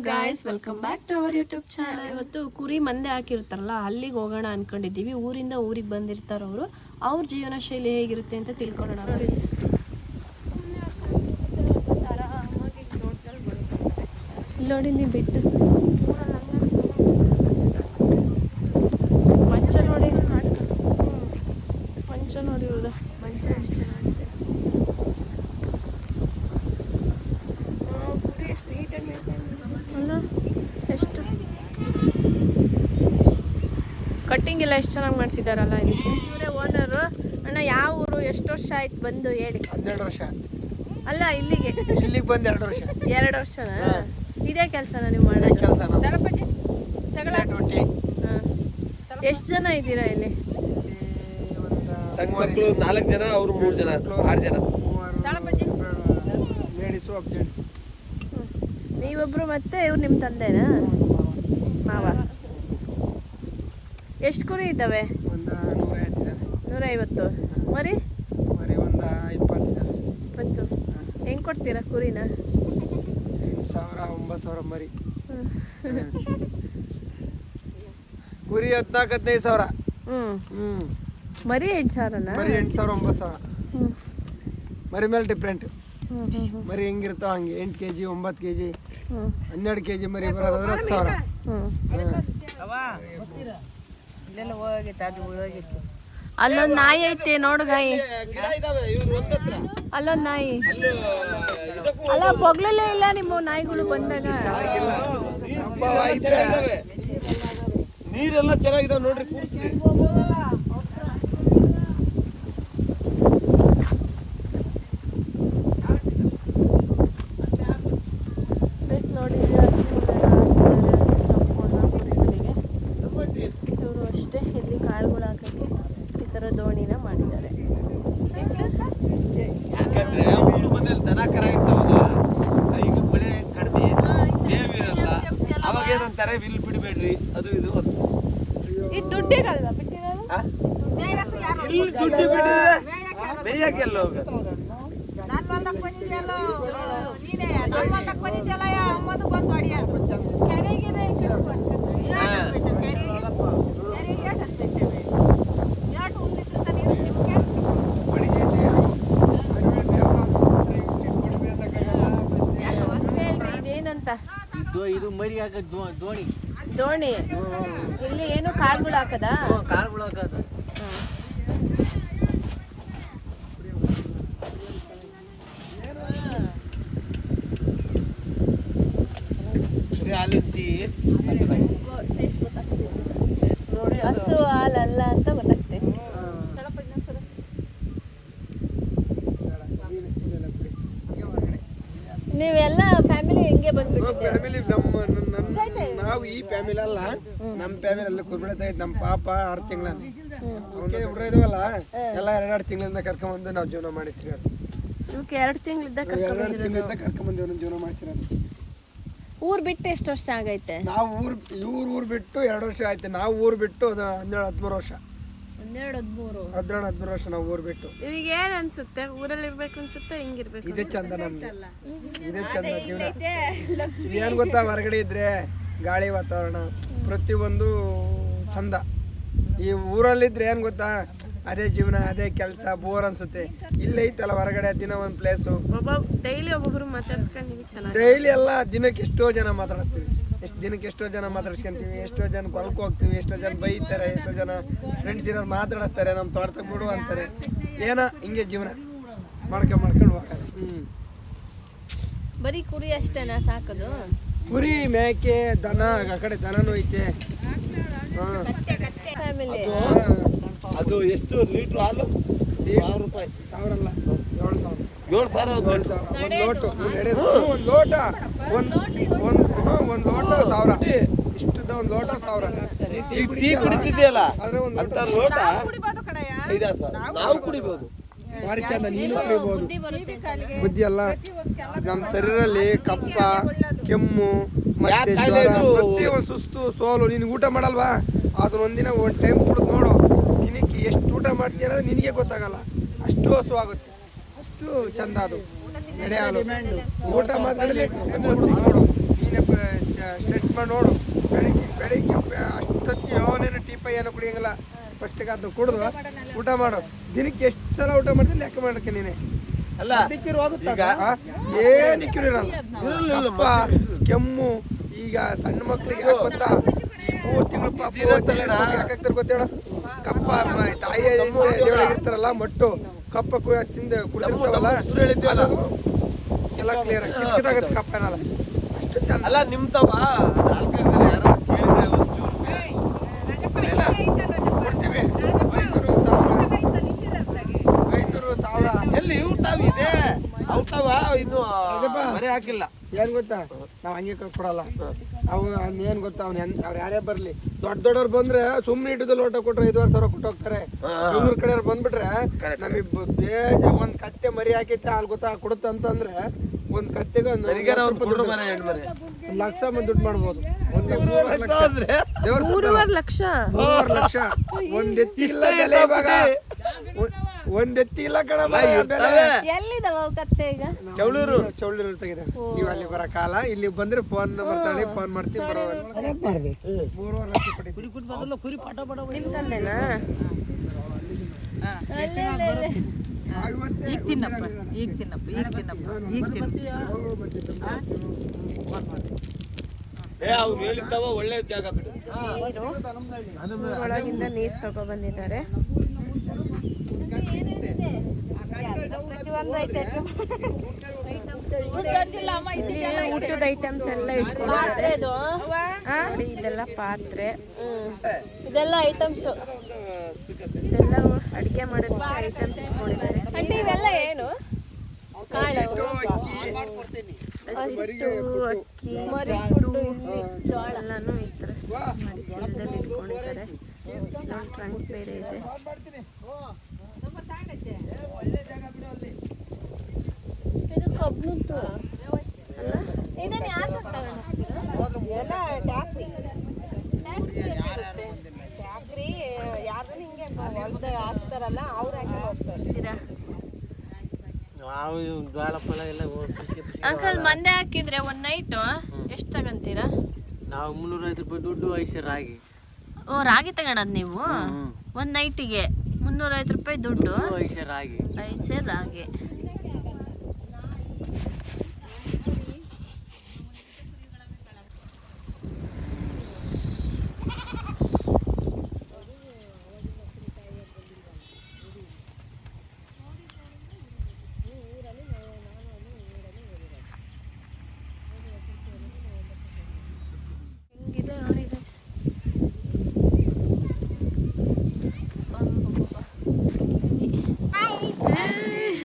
Guys, welcome back to our YouTube channel. ಇವತ್ತು ಕುರಿ ಮಂದೆ ಹಾಕಿರ್ತಾರಲ್ಲ, ಅಲ್ಲಿಗೆ ಹೋಗೋಣ ಅನ್ಕೊಂಡಿದ್ದೀವಿ. ಊರಿಂದ ಊರಿಗೆ ಬಂದಿರ್ತಾರ ಅವರು. ಅವ್ರ ಜೀವನ ಶೈಲಿ ಹೇಗಿರುತ್ತೆ ಅಂತ ತಿಳ್ಕೊಳ್ಳೋಣ. ಇಲ್ಲಿ ನೋಡಿ, ನೀವು ಬಿಟ್ಟು ಮಂಚ ನೋಡಿ, ಮಂಚ ನೋಡಿ, ಹೌದಾ ಮಂಚ ಎಷ್ಟು ಚೆನ್ನಾಗಿದೆ. ಅಲ್ಲ, ಎಷ್ಟು ಕಟ್ಟಿಂಗ್ ಎಲ್ಲ ಎಷ್ಟು ಚೆನ್ನಾಗಿ ಮಾಡಿಸಿದಾರಲ್ಲ. ಇದಕ್ಕೆ ಇವರೇ ಓನರು. ಅಣ್ಣ, ಯಾವ ಊರು, ಎಷ್ಟು ವರ್ಷ ಆಯ್ತು ಬಂದು ಹೇಳಿ? 12 ವರ್ಷ. ಅಲ್ಲ, ಇಲ್ಲಿಗೆ ಬಂದು 2 ವರ್ಷ. 2 ವರ್ಷನಾ? ಇದೇ ಕೆಲಸನ ನೀವು ಮಾಡೋದು? ಕೆಲಸ ಎಷ್ಟು ಜನ ಇದ್ದೀರಾ ಇಲ್ಲಿ? ಸಣ್ಣ ಮಕ್ಕಳು 4 ಜನ, ಅವರು 3 ಜನ, 6 ಜನ. ಲೇಡೀಸು ಅಬ್ಜೆಂಟ್ಸ್. ನೀವೊಬ್ರು ಮತ್ತೆ ಇವ್ರು ನಿಮ್ಮ ತಂದೆನಾ? ಮಾವ. ಎಷ್ಟು ಕುರಿ ಇದ್ದಾವೆ? ಒಂದು 150. 150. ಮರಿ ಒಂದು 20. ಹೆಂಗೆ ಕೊಡ್ತೀರಾ ಕುರಿನ? 8,000 9,000 ಮರಿ. ಕುರಿ 14-15 ಸಾವಿರ. ಮರಿ 8,000ನಾ? ಮರಿ 8,000 9,000. ಮರಿ ಮೇಲೆ ಡಿಫ್ರೆಂಟ್. ಮರಿ ಹೆಂಗಿರ್ತಾವ ಹಂಗೆ 8 kg 9 kg 12 kg ಮರಿ ಬರೋದಾದ್ರೆ 10,000. ಅಲ್ಲೊಂದು ನಾಯಿ ಐತೆ ನೋಡು, ಗಾಯಿ. ಅಲ್ಲೊಂದು ನಾಯಿ. ಅಲ್ಲ, ಬೊಗ್ಲಲ್ಲೇ ಇಲ್ಲ ನಿಮ್ಮ ನಾಯಿಗಳು ಬಂದಾಗ. ನೀರೆಲ್ಲ ಚೆನ್ನಾಗಿದಾವೆ ನೋಡ್ರಿ. ನೋಡಿ, ಇವರು ಅಷ್ಟೇ ಇಲ್ಲಿ ಕಾಳುಗಳು ಹಾಕಕ್ಕೆ ಈ ಥರ ದೋಣಿನ ಮಾಡಿದ್ದಾರೆ. ಯಾಕಂದ್ರೆ ಊರು ಮನೇಲಿ ದನ ಕರ ಇರ್ತಾವಲ್ಲ, ಈಗ ಬೆಳೆ ಕಡಿಮೆ, ಮೇವಿರಲ್ಲ. ಅವಾಗ ಏನಂತಾರೆ, ವಿಲ್ ಬಿಡಬೇಡ್ರಿ ಅದು ಇದು. ಇದು ದುಡ್ಡಿರಲ್ವಾ ಬಿಟ್ಟಿರಲ್ಲ? ಇಲ್ಲಿ ದುಡ್ಡು ಬಿಟ್ಟಿದ್ರೆ ಮೇಯಕ್ಕೆ ಎಲ್ಲ ಹೋಗುತ್ತೆ. ಇದೇನಂತ? ಇದು ಮರಿ ಹಾಕದ್ ದೋಣಿ. ದೋಣಿ. ಇಲ್ಲಿ ಏನು ಕಾಳುಗಳು ಹಾಕದ? ಕಾಳುಗಳು ಹಾಕೋದು. ಹಸು ಹಾಲಲ್ಲ ಅಂತ ಗೊತ್ತಾಗ್ತೈತೆ. ನೀವೆಲ್ಲ ಫ್ಯಾಮಿಲಿ ಹೆಂಗೆ ಬಂದ್ಬಿಟ್ಟಿದ್ದೀವಿ? ನಾವು ಈ ಫ್ಯಾಮಿಲಿ ಅಲ್ಲ, ನಮ್ಮ ಫ್ಯಾಮಿಲಿ ಎಲ್ಲ ಕುರ್ಬಿಡ್ತಾ ಇತ್ತು. ನಮ್ಮ ಪಾಪ 6 ತಿಂಗಳ ಇದಾವಲ್ಲ, ಎಲ್ಲ 2 ತಿಂಗಳಿಂದ ಕರ್ಕೊಂಬಂದು ನಾವು ಜೀವನ ಮಾಡಿಸಿರೋದು. ಇವಕ್ಕೆ 2 ತಿಂಗಳಿಂದ 2 ತಿಂಗಳಿಂದ ಕರ್ಕೊಂಬಂದು ಜೀವನ ಮಾಡಿಸಿರೋದು. ಊರ್ ಬಿಟ್ಟು ಎಷ್ಟು ವರ್ಷ ಆಗೈತೆ? ನಾವು ಊರು ಬಿಟ್ಟು 2 ವರ್ಷ ಆಯ್ತು. ನಾವು ಊರು ಬಿಟ್ಟು 12-13 ವರ್ಷ. 12-13 ವರ್ಷ ನಾವು ಊರು ಬಿಟ್ಟು. ಈಗ ಏನ್ ಅನ್ಸುತ್ತೆ? ಊರಲ್ಲಿ ಇರ್ಬೇಕು ಅನ್ಸುತ್ತೆ, ಹಿಂಗಿರ್ಬೇಕು? ಇದೇ ಚಂದ ನಮ್ಗೆ, ಇದೇ ಚಂದ ಜೀವನ. ಏನ್ ಗೊತ್ತಾ, ಹೊರಗಡೆ ಇದ್ರೆ ಗಾಳಿ ವಾತಾವರಣ ಪ್ರತಿಯೊಂದು ಚಂದ. ಈ ಊರಲ್ಲಿದ್ರೆ ಏನ್ ಗೊತ್ತಾ, ಅದೇ ಜೀವನ, ಅದೇ ಕೆಲಸ, ಬೋರ್ ಅನ್ಸುತ್ತೆ. ಇಲ್ಲ ಐತಲ್ಲ ಹೊರಗಡೆ ದಿನ ಒಂದು ಪ್ಲೇಸು. ಡೈಲಿ ಒಬ್ಬೊಬ್ರು ಮಾತಾಡ್ಸ್ಕೊಂಡು ಡೈಲಿ ಎಲ್ಲ ದಿನಕ್ಕೆ ಎಷ್ಟೋ ಜನ ಮಾತಾಡಿಸ್ತೀವಿ. ದಿನಕ್ಕೆ ಎಷ್ಟೋ ಜನ ಮಾತಾಡ್ಸ್ಕೊಂತೀವಿ. ಎಷ್ಟೋ ಜನ ಹೊಲಕ್ಕೆ ಹೋಗ್ತೀವಿ. ಎಷ್ಟೋ ಜನ ಬೈತಾರೆ. ಎಷ್ಟೋ ಜನ ಫ್ರೆಂಡ್ಸ್ ಇರೋರು ಮಾತಾಡಿಸ್ತಾರೆ. ನಮ್ಮ ತೋಟಕ್ಕೆ ಬಿಡು ಅಂತಾರೆ. ಏನೋ ಹಿಂಗೆ ಜೀವನ ಮಾಡ್ಕೊಂಡು ಹೋಗೋದು. ಬರೀ ಕುರಿ ಅಷ್ಟೇನಾ ಸಾಕೋದು? ಕುರಿ, ಮೇಕೆ, ದನ. ಆ ಕಡೆ ದನನೂ ಐತೆ. ಫ್ಯಾಮಿಲಿ. ಅದು ಎಷ್ಟು ಲೀಟ್ರ್ ಹಾಲು? 1,000 ರೂಪಾಯಿ. 1,000 ಅಲ್ಲ, 7,000. 7,000 ಲೋಟ. ಒಂದು ಲೋಟ 1,000. ಇಷ್ಟುದ ಒಂದು ಲೋಟ 1,000. ಟೀ ಕುಡಿತಿದ್ಯಲ್ಲ, ಆದ್ರೆ ಒಂದು ಲೋಟ 5,000. ನಾವು ಕುಡಿಬಹುದು. ಭಾರಿ ಚಂದ. ನೀನು ಕುಡಿಬಹುದು. ಬುದ್ಧಿ ಅಲ್ಲ. ನಮ್ಮ ಶರೀರಲ್ಲಿ ಕಪ್ಪ, ಕೆಮ್ಮು, ಮತ್ತೆ ಪ್ರತಿಯೊಂದು ಸುಸ್ತು, ಸೋಲು. ನೀನು ಊಟ ಮಾಡಲ್ವಾ? ಅದನ್ನ ಒಂದಿನ ಒಂದು ಟೈಮ್ ಕುಡಿದು ನೋಡು. ದಿನಕ್ಕೆ ಎಷ್ಟು ಊಟ ಮಾಡ್ತೀಯ ಅನ್ನೋದು ನಿನಗೆ ಗೊತ್ತಾಗಲ್ಲ. ಅಷ್ಟು ಹಸುವಾಗುತ್ತೆ, ಅಷ್ಟು ಚಂದ ಅದು. ನಡೆಯಲು ಊಟ ಮಾತ್ರ ನೋಡು. ನೀನೇ ಮಾಡಿ ನೋಡು. ಬೆಳಿಗ್ಗೆ ಅಷ್ಟೊತ್ತಿ ಅವನೇನು ಟೀ ಪೈ ಏನೋ ಕುಡಿಯಂಗಿಲ್ಲ. ಫಸ್ಟಿಗೆ ಅದನ್ನ ಕುಡಿದು ಊಟ ಮಾಡು. ದಿನಕ್ಕೆ ಎಷ್ಟು ಸಲ ಊಟ ಮಾಡ್ತೀನಿ ಲೆಕ್ಕ ಮಾಡಕ್ಕೆ ನೀನೆ. ಅಲ್ಲ ಏನಿಕ್ಕಿರಲ್ಲ. ಕಪ್ಪ ಕೆಮ್ಮು ಈಗ ಸಣ್ಣ ಮಕ್ಳಿಗೆ ಯಾಕೆ ಗೊತ್ತಾ? 3 ತಿಂಗಳು ಯಾಕಾಗ್ತಾರೆ ಗೊತ್ತೇಳ? ಕಪ್ಪ ತಾಯಿ ಇರ್ತಾರಲ್ಲ ಮಟ್ಟು ಕಪ್ಪ ತಿಂದು ಕುಡಿದಿರ್ತಾವಲ್ಲ ಎಲ್ಲ ಕ್ಲಿಯರ್ ಕಿತ್ತಾಗತ್ತೆ ಕಪ್ಪ ಏನಲ್ಲ. ಅಷ್ಟು ಚಂದ. ಅಲ್ಲ ನಿಮ್ ತವ ಕೊಡ್ತೀವಿ. 500,000 ಎಲ್ಲಿ ಊಟವ ಇದೆ ಔಟವ ಇನ್ನು ಮರೆ ಹಾಕಿಲ್ಲ. ಏನ್ ಗೊತ್ತಾ, ನಾವ್ ಹಂಗೆ ಕೊಡಲ್ಲ. ಅವು ಏನ್ ಗೊತ್ತಾ, ಅವ್ರು ಯಾರೇ ಬರ್ಲಿ ದೊಡ್ಡವ್ರು ಬಂದ್ರೆ ಸುಮ್ನೆ ಇಟ್ಟಿದ್ದು ಲೋಟ ಕೊಟ್ರೆ 5,000 ಕೊಟ್ಟು ಹೋಗ್ತಾರೆ. ಬೆಂಗಳೂರು ಕಡೆ ಬಂದ್ಬಿಟ್ರೆ ನಮಗೆ ಒಂದ್ ಕತ್ತೆ ಮರಿ ಹಾಕೈತೆ ಅಲ್ಲಿ ಗೊತ್ತಾ ಕೊಡುತ್ತ ಅಂತಂದ್ರೆ ಒಂದ್ ಕತ್ತೆಗೆ 1 ಲಕ್ಷ ಮಂದಿ ದುಡ್ಡು ಮಾಡ್ಬೋದು. 3.5 ಲಕ್ಷ. 3 ಲಕ್ಷ ಒಂದ್ ಎತ್ತಿಲ್ಲ ಬೆಲೆ ಇವಾಗ. ಒಂದ್ ಎತ್ತಿ ಇಲ್ಲ ಕಣ ಬೆಲೆ. ಎಲ್ಲಿದಾವ ಕತ್ತೆ ಈಗ? ಚೌಳೂರು ತೆಗಿದೆ. ನೀವು ಅಲ್ಲಿ ಬರೋ ಕಾಲ ಇಲ್ಲಿ ಬಂದ್ರೆ ಫೋನ್ ನಂಬರ್ ತಗೊಳ್ಳಿ, ಫೋನ್ ಮಾಡ್ತೀವಿ. 3.5 ಲಕ್ಷ ಕೊಟ್ಟಿದ್ದೀವಿ. ನಿಮ್ ತಂದೆನಾ? ಈಗ ತಿನ್ನಪ್ಪ ಅವ್ರು ಹೇಳಿದ್ದಾವ ಒಳ್ಳೆ ಜಾಗ ಬಿಡು. ಒಳಗಿಂದ ನೀರು ತಗೋ ಬಂದಿದ್ದಾರೆ. ಊಟದ ಐಟಮ್ಸ್ ಎಲ್ಲ ಇಟ್ಕೊಂಡಿದ್ದಾರೆ. ನೋಡಿ ಇದೆಲ್ಲ ಪಾತ್ರೆ, ಇದೆಲ್ಲ ಐಟಮ್ಸ್, ಇದೆಲ್ಲ ಅಡಿಗೆ ಮಾಡೋದಕ್ಕೆ ಐಟಮ್ಸ್ ಇಟ್ಕೊಂಡಿದ್ದಾರೆ. ಆಂಟಿ ಇವೆಲ್ಲ ಏನು? ಕಾಳು, ಹಸಿಟ್ಟು, ಅಕ್ಕಿ, ಜೋಳ ಎಲ್ಲಾನು ಈ ಥರ ಮಾಡಿ ಚೀಲದಲ್ಲಿ ಇಟ್ಕೊಂಡಿದ್ದಾರೆ. ಟ್ರಂಕ್ ಬೇರೆ ಇದೆ. ಇದು ಕಬ್ಬುದ್ದು ಇದನ್ನ ಯಾಕೆ ಟ್ಯಾಕ್ರಿ ಯಾರು ಹಿಂಗೆ ಹೊಲ್ದ ಹಾಕ್ತಾರಲ್ಲ ಅವ್ರು ಹಾಕಿ ಹೋಗ್ತಾರೆ. ಅಂಕಲ್ ಮಂದೆ ಹಾಕಿದ್ರೆ ಒಂದ್ ನೈಟು ಎಷ್ಟು ತಗಂತೀರಾ? ನಾವು 350 ರೂಪಾಯಿ ದುಡ್ಡು 5 ರಾಗಿ. ಓ ರಾಗಿ ತಗೊಳದ್ ನೀವು? ಒಂದ್ ನೈಟಿಗೆ 350 ರೂಪಾಯಿ ದುಡ್ಡು, 5 ರಾಗಿ. 5 ರಾಗಿ.